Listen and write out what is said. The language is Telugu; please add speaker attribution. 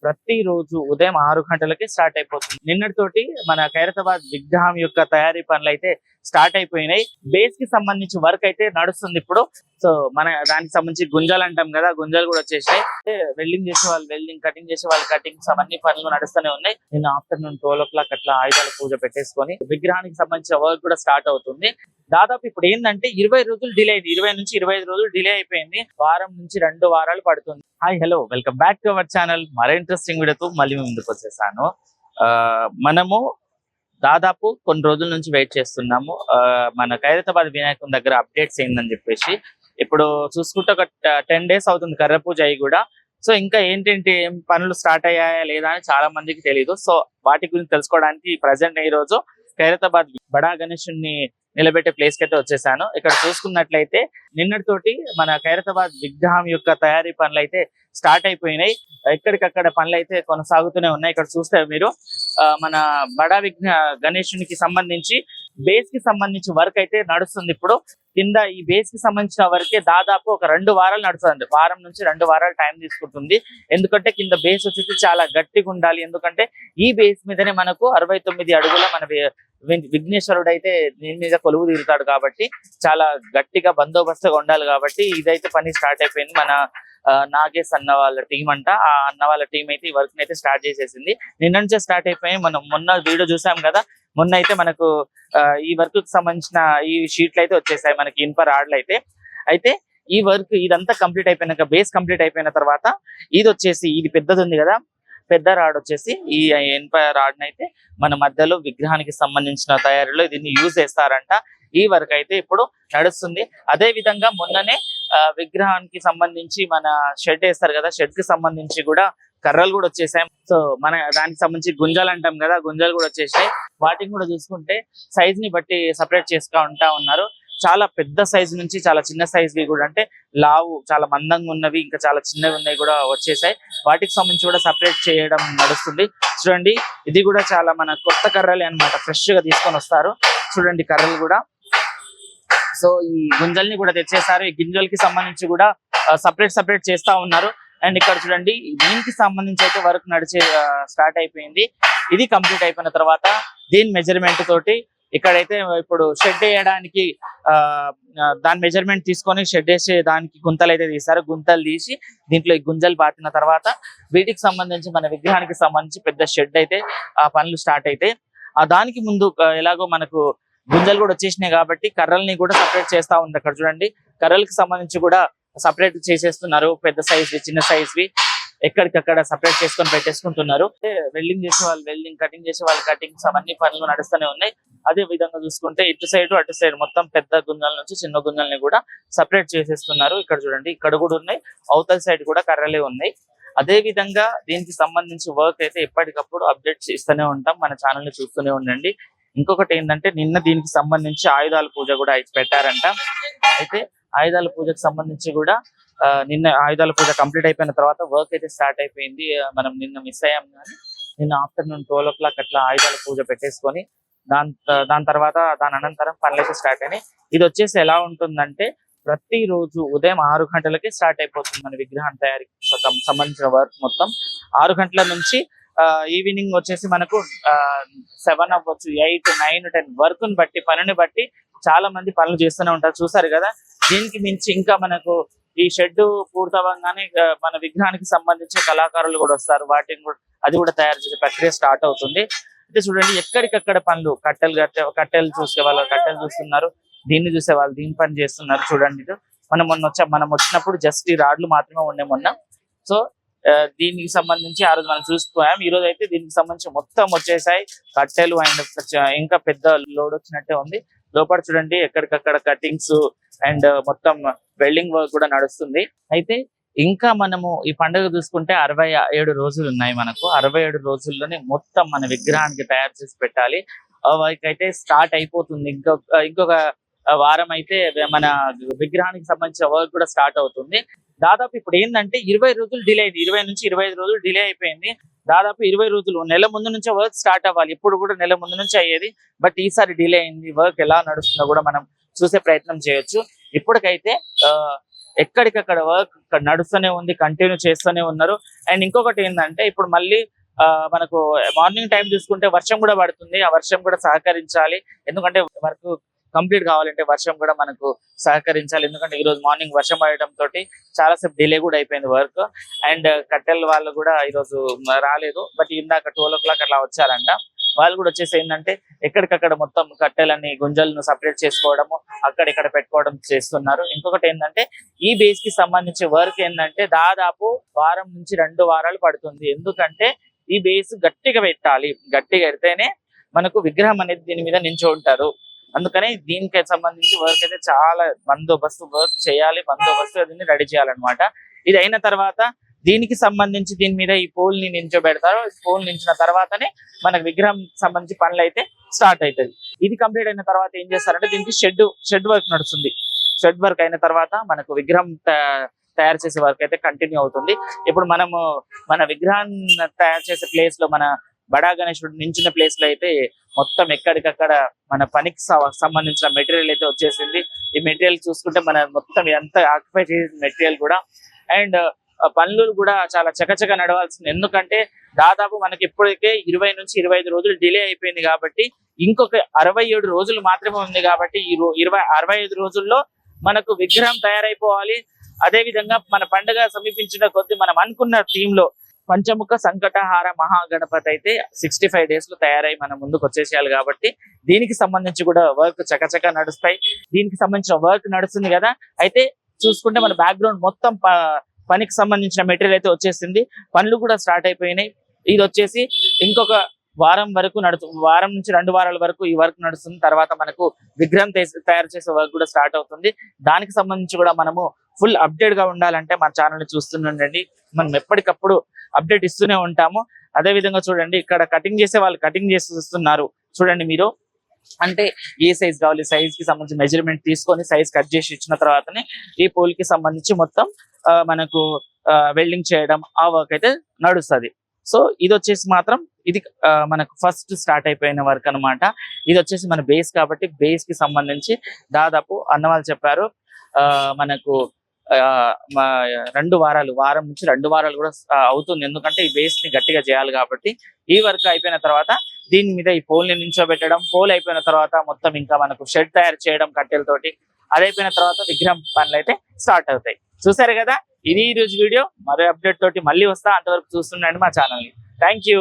Speaker 1: ప్రతిరోజు ఉదయం 6 గంటలకి స్టార్ట్ అయిపోతుంది. నిన్నటితోటి మన ఖైరతాబాద్ విగ్రహం యొక్క తయారీ పనులు అయితే స్టార్ట్ అయిపోయినాయి. బేస్ కి సంబంధించి వర్క్ అయితే నడుస్తుంది ఇప్పుడు. సో మన దానికి సంబంధించి గుంజాలు అంటాం కదా, గుంజాలు కూడా వచ్చేసాయి. వెల్డింగ్ చేసే వాళ్ళు వెల్డింగ్, కటింగ్ చేసే వాళ్ళు కటింగ్స్, అవన్నీ పనులు నడుస్తూనే ఉన్నాయి. నిన్న ఆఫ్టర్నూన్ 12 o'clock అట్లా ఆయుధాల పూజ పెట్టేసుకొని విగ్రహానికి సంబంధించిన వర్క్ కూడా స్టార్ట్ అవుతుంది. దాదాపు ఇప్పుడు ఏంటంటే 20 రోజులు డిలే అయింది. 20 నుంచి 25 రోజులు డిలే అయిపోయింది. వారం నుంచి 2 వారాలు పడుతుంది. Hi hello, welcome back to our channel. మరో ఇంట్రెస్టింగ్ వీడియోతో మళ్ళీ ముందుకు వచ్చేసాను. మనము దాదాపు కొన్ని రోజుల నుంచి వెయిట్ చేస్తున్నాము. మన ఖైరతాబాద్ వినాయకుని దగ్గర అప్డేట్స్ ఏందని చెప్పేసి ఇప్పుడు చూసుకుంటే ఒక 10 days అవుతుంది కర్ర పూజ అయ్యి కూడా. సో ఇంకా ఏంటంటే ఏం పనులు స్టార్ట్ అయ్యాయా లేదా అని చాలా మందికి తెలియదు. సో వాటి గురించి తెలుసుకోవడానికి ప్రజెంట్ ఈ రోజు ఖైరతాబాద్ బడా గణేశుని నిలబెట్టే ప్లేస్ కి అయితే వచ్చేసాను. ఇక్కడ చూసుకున్నట్లయితే నిన్నటితోటి మన ఖైరతాబాద్ విగ్రహం యొక్క తయారీ పనులు అయితే స్టార్ట్ అయిపోయినాయి. ఎక్కడికక్కడ పనులు అయితే కొనసాగుతూనే ఉన్నాయి. ఇక్కడ చూస్తే మీరు మన బడా గణేశునికి సంబంధించి బేస్ కి సంబంధించి వర్క్ అయితే నడుస్తుంది ఇప్పుడు. కింద ఈ బేస్ కి సంబంధించిన వర్కే దాదాపు ఒక 2 వారాలు నడుస్తుంది. వారం నుంచి 2 వారాలు టైం తీసుకుంటుంది. ఎందుకంటే కింద బేస్ వచ్చేసి చాలా గట్టిగా ఉండాలి. ఎందుకంటే ఈ బేస్ మీదనే మనకు 69 అడుగుల మన విఘ్నేశ్వరుడు అయితే దీని మీద కొలువు తీరుతాడు కాబట్టి చాలా గట్టిగా బందోబస్తుగా ఉండాలి. కాబట్టి ఇదైతే పని స్టార్ట్ అయిపోయింది. మన నాగేష్ అన్న వాళ్ళ టీం అంట, ఆ అన్న వాళ్ళ టీం అయితే ఈ వర్క్ అయితే స్టార్ట్ చేసేసింది. నిన్న నుంచే స్టార్ట్ అయిపోయి మనం మొన్న వీడియో చూసాం కదా. మొన్న అయితే మనకు ఈ వర్క్ కి సంబంధించిన ఈ షీట్లు అయితే వచ్చేసాయి మనకి, ఇనుప రాడ్లు అయితే ఈ వర్క్ ఇదంతా కంప్లీట్ అయిపోయినాక, బేస్ కంప్లీట్ అయిపోయిన తర్వాత ఇది వచ్చేసి ఇది పెద్దది ఉంది కదా, పెద్ద రాడ్ వచ్చేసి ఈ ఇనుప రాడ్ అయితే మన మధ్యలో విగ్రహానికి సంబంధించిన తయారీలో దీన్ని యూజ్ చేస్తారంట. ఈ వర్క్ అయితే ఇప్పుడు నడుస్తుంది. అదే విధంగా మొన్ననే విగ్రహానికి సంబంధించి మన షెడ్ వేస్తారు కదా, షెడ్ కి సంబంధించి కూడా కర్రలు కూడా వచ్చేసాయి. సో మన దానికి సంబంధించి గుంజాలు అంటాం కదా, గుంజాలు కూడా వచ్చేసాయి. వాటిని కూడా చూసుకుంటే సైజ్ ని బట్టి సపరేట్ చేసుకుంటా ఉన్నారు. చాలా పెద్ద సైజు నుంచి చాలా చిన్న సైజు కూడా, అంటే లావు చాలా మందంగా ఉన్నవి, ఇంకా చాలా చిన్నవి ఉన్నాయి కూడా వచ్చేసాయి. వాటికి సంబంధించి కూడా సపరేట్ చేయడం నడుస్తుంది. చూడండి, ఇది కూడా చాలా మన కొత్త కర్రలే అన్నమాట, ఫ్రెష్ గా తీసుకొని వస్తారు. చూడండి కర్రలు కూడా. సో ఈ గుంజల్ని కూడా తెచ్చేసారు. ఈ గింజలకి సంబంధించి కూడా సపరేట్ చేస్తా ఉన్నారు. అండ్ ఇక్కడ చూడండి, దీనికి సంబంధించి అయితే వర్క్ స్టార్ట్ అయిపోయింది. ఇది కంప్లీట్ అయిపోయిన తర్వాత దీని మెజర్మెంట్ తోటి ఇక్కడైతే ఇప్పుడు షెడ్ వేయడానికి దాని మెజర్మెంట్ తీసుకొని షెడ్ వేసే దానికి గుంతలు అయితే తీస్తారు. గుంతలు తీసి దీంట్లో ఈ గుంజలు పాతిన తర్వాత వీటికి సంబంధించి మన విగ్రహానికి సంబంధించి పెద్ద షెడ్ అయితే ఆ పనులు స్టార్ట్ అయితే, దానికి ముందు ఎలాగో మనకు గుంజలు కూడా వచ్చేసినాయి కాబట్టి కర్రల్ని కూడా సపరేట్ చేస్తా ఉంది. అక్కడ చూడండి, కర్రలకి సంబంధించి కూడా సపరేట్ చేసేస్తున్నారు. పెద్ద సైజ్వి, చిన్న సైజ్వి ఎక్కడికక్కడ సపరేట్ చేసుకొని పెట్టేసుకుంటున్నారు. వెల్డింగ్ చేసే వాళ్ళు వెల్డింగ్, కటింగ్ చేసే వాళ్ళు కటింగ్స్, అవన్నీ పనులు నడుస్తూనే ఉన్నాయి. అదే విధంగా చూసుకుంటే ఇటు సైడ్ అటు సైడ్ మొత్తం పెద్ద గుంజల నుంచి చిన్న గుంజల్ని కూడా సపరేట్ చేసేస్తున్నారు. ఇక్కడ చూడండి, ఇక్కడ కూడా ఉన్నాయి, అవతల సైడ్ కూడా కర్రలే ఉన్నాయి. అదే విధంగా దీనికి సంబంధించి వర్క్ అయితే ఎప్పటికప్పుడు అప్డేట్స్ ఇస్తూనే ఉంటాం. మన ఛానల్ ని చూస్తూనే ఉండండి. ఇంకొకటి ఏంటంటే, నిన్న దీనికి సంబంధించి ఆయుధాల పూజ కూడా పెట్టారంట. అయితే ఆయుధాల పూజకు సంబంధించి కూడా నిన్న ఆయుధాల పూజ కంప్లీట్ అయిపోయిన తర్వాత వర్క్ అయితే స్టార్ట్ అయిపోయింది. మనం నిన్న మిస్ అయ్యాం కానీ నిన్న ఆఫ్టర్నూన్ 12 o'clock అట్లా ఆయుధాల పూజ పెట్టేసుకొని దాని తర్వాత దాని అనంతరం పనులు అయితే స్టార్ట్ అయినాయి. ఇది వచ్చేసి ఎలా ఉంటుందంటే, ప్రతిరోజు ఉదయం 6 గంటలకి స్టార్ట్ అయిపోతుంది మన విగ్రహం తయారీకి సంబంధించిన వర్క్ మొత్తం. 6 గంటల నుంచి ఈవినింగ్ వచ్చేసి మనకు 7 అవ్వచ్చు, 8, 9, 10 వర్క్ ని బట్టి, పనిని బట్టి చాలా మంది పనులు చేస్తూనే ఉంటారు. చూసారు కదా. దీనికి మించి ఇంకా మనకు ఈ షెడ్ పూర్తవగానే మన విగ్రహానికి సంబంధించిన కళాకారులు కూడా వస్తారు. వాటిని కూడా అది కూడా తయారు చేసే ప్రక్రియ స్టార్ట్ అవుతుంది. అయితే చూడండి, ఎక్కడికక్కడ పనులు, కట్టెలు చూసే వాళ్ళు కట్టెలు చూస్తున్నారు, దీన్ని చూసే వాళ్ళు దీని పని చేస్తున్నారు. చూడండి, మనం వచ్చినప్పుడు జస్ట్ ఈ రాడ్లు మాత్రమే ఉండే మొన్న. సో దీనికి సంబంధించి ఆ రోజు మనం చూసిపోయాం. ఈ రోజు అయితే దీనికి సంబంధించి మొత్తం వచ్చేసాయి కట్టెలు. అండ్ ఇంకా పెద్ద లోడ్ వచ్చినట్టే ఉంది. లోపల చూడండి, ఎక్కడికక్కడ కటింగ్స్ అండ్ మొత్తం వెల్డింగ్ వర్క్ కూడా నడుస్తుంది. అయితే ఇంకా మనము ఈ పండుగ చూసుకుంటే 67 రోజులు ఉన్నాయి మనకు. 67 రోజుల్లోనే మొత్తం మన విగ్రహానికి తయారు చేసి పెట్టాలి. అయితే స్టార్ట్ అయిపోతుంది. ఇంకొక వారం అయితే మన విగ్రహానికి సంబంధించిన వర్క్ కూడా స్టార్ట్ అవుతుంది. దాదాపు ఇప్పుడు ఏంటంటే 20 రోజులు డిలే అయింది. 20 నుంచి 25 రోజులు డిలే అయిపోయింది. దాదాపు 20 రోజులు, నెల ముందు నుంచే వర్క్ స్టార్ట్ అవ్వాలి. ఇప్పుడు కూడా నెల ముందు నుంచి అయ్యేది, బట్ ఈసారి డిలే అయింది. వర్క్ ఎలా నడుస్తుందో కూడా మనం చూసే ప్రయత్నం చేయొచ్చు. ఇప్పటికైతే ఎక్కడికక్కడ వర్క్ నడుస్తూనే ఉంది, కంటిన్యూ చేస్తూనే ఉన్నారు. అండ్ ఇంకొకటి ఏంటంటే ఇప్పుడు మళ్ళీ మనకు మార్నింగ్ టైం చూసుకుంటే వర్షం కూడా పడుతుంది. ఆ వర్షం కూడా సహకరించాలి, ఎందుకంటే వర్క్ కంప్లీట్ కావాలంటే వర్షం కూడా మనకు సహకరించాలి. ఎందుకంటే ఈ రోజు మార్నింగ్ వర్షం పడటం తోటి చాలా సేపు డిలే కూడా అయిపోయింది వర్క్. అండ్ కట్టెల వాళ్ళు కూడా ఈ రోజు రాలేదు, బట్ ఇందాక 12 o'clock అట్లా వచ్చారంట. వాళ్ళు కూడా వచ్చేసి ఏంటంటే ఎక్కడికక్కడ మొత్తం కట్టెలని గుంజలను సపరేట్ చేసుకోవడము, అక్కడిక్కడ పెట్టుకోవడం చేస్తున్నారు. ఇంకొకటి ఏంటంటే ఈ బేస్ కి సంబంధించి వర్క్ ఏంటంటే దాదాపు వారం నుంచి 2 వారాలు పడుతుంది. ఎందుకంటే ఈ బేస్ గట్టిగా పెట్టాలి, గట్టిగా పెడితేనే మనకు విగ్రహం అనేది దీని మీద నించుంటారు. అందుకని దీనికి సంబంధించి వర్క్ అయితే చాలా బందోబస్తు వర్క్ చేయాలి, బందోబస్తు దీన్ని రెడీ చేయాలన్నమాట. ఇది అయిన తర్వాత దీనికి సంబంధించి దీని మీద ఈ పోల్ ని నించోబెడతారు. పోల్ నించిన తర్వాతనే మనకు విగ్రహం సంబంధించి పనులు అయితే స్టార్ట్ అవుతుంది. ఇది కంప్లీట్ అయిన తర్వాత ఏం చేస్తారంటే దీనికి షెడ్ వర్క్ నడుస్తుంది. షెడ్ వర్క్ అయిన తర్వాత మనకు విగ్రహం తయారు చేసే వర్క్ అయితే కంటిన్యూ అవుతుంది. ఇప్పుడు మనము మన విగ్రహాన్ని తయారు చేసే ప్లేస్ లో, మన బడా గణేశుడు నించిన ప్లేస్ లో అయితే మొత్తం ఎక్కడికక్కడ మన పనికి సంబంధించిన మెటీరియల్ అయితే వచ్చేసింది. ఈ మెటీరియల్ చూసుకుంటే మన మొత్తం ఎంత ఆక్యుపై చేసిన మెటీరియల్ కూడా. అండ్ పనులు కూడా చాలా చకచక నడవాల్సింది, ఎందుకంటే దాదాపు మనకి ఇప్పటికే 20 నుంచి 25 రోజులు డిలే అయిపోయింది. కాబట్టి ఇంకొక 67 రోజులు మాత్రమే ఉంది. కాబట్టి ఈ 65 రోజుల్లో మనకు విగ్రహం తయారైపోవాలి. అదే విధంగా మన పండుగ సమీపించిన కొద్ది మనం అనుకున్న థీమ్ లో పంచముఖ సంకటహార మహాగణపతి అయితే 65 days లో తయారై మన ముందుకు వచ్చేసేయాలి. కాబట్టి దీనికి సంబంధించి కూడా వర్క్ చకచక నడుస్తాయి. దీనికి సంబంధించిన వర్క్ నడుస్తుంది కదా. అయితే చూసుకుంటే మన బ్యాక్గ్రౌండ్ మొత్తం పనికి సంబంధించిన మెటీరియల్ అయితే వచ్చేసింది. పనులు కూడా స్టార్ట్ అయిపోయినాయి. ఇది వచ్చేసి ఇంకొక వారం వరకు వారం నుంచి 2 వారాల వరకు ఈ వర్క్ నడుస్తుంది. తర్వాత మనకు విగ్రహం తయారు చేసే వర్క్ కూడా స్టార్ట్ అవుతుంది. దానికి సంబంధించి కూడా మనము ఫుల్ అప్డేట్ గా ఉండాలంటే మన ఛానల్ ని చూస్తుండండి. మనం ఎప్పటికప్పుడు అప్డేట్ ఇస్తూనే ఉంటాము. అదే విధంగా చూడండి, ఇక్కడ కటింగ్ చేసే వాళ్ళు కటింగ్ చేస్తున్నారు చూడండి మీరు. అంటే ఏ సైజ్ కావాలి, సైజ్ కి సంబంధించి మెజర్మెంట్ తీసుకొని సైజ్ కట్ చేసి ఇచ్చిన తర్వాతనే ఈ పోల్ కి సంబంధించి మొత్తం మనకు వెల్డింగ్ చేయడం ఆ వర్క్ అయితే నడుస్తుంది. సో ఇది వచ్చేసి మాత్రం ఇది మనకు ఫస్ట్ స్టార్ట్ అయిపోయిన వర్క్ అనమాట. ఇది వచ్చేసి మన బేస్ కాబట్టి బేస్ కి సంబంధించి దాదాపు అన్నవాళ్ళు చెప్పారు మనకు 2 వారాలు, వారం నుంచి 2 వారాలు కూడా అవుతుంది. ఎందుకంటే ఈ బేస్ ని గట్టిగా చేయాలి కాబట్టి. ఈ వర్క్ అయిపోయిన తర్వాత దీని మీద ఈ పోల్ ని నించోబెట్టడం, పోల్ అయిపోయిన తర్వాత మొత్తం ఇంకా మనకు షెడ్ తయారు చేయడం కట్టెలతోటి. అది అయిపోయిన తర్వాత విగ్రహం పనులు అయితే స్టార్ట్ అవుతాయి. చూసారు కదా, ఇది ఈ రోజు వీడియో. మరో అప్డేట్ తోటి మళ్ళీ వస్తా. అంతవరకు చూస్తుండండి మా ఛానల్ ని. Thank you.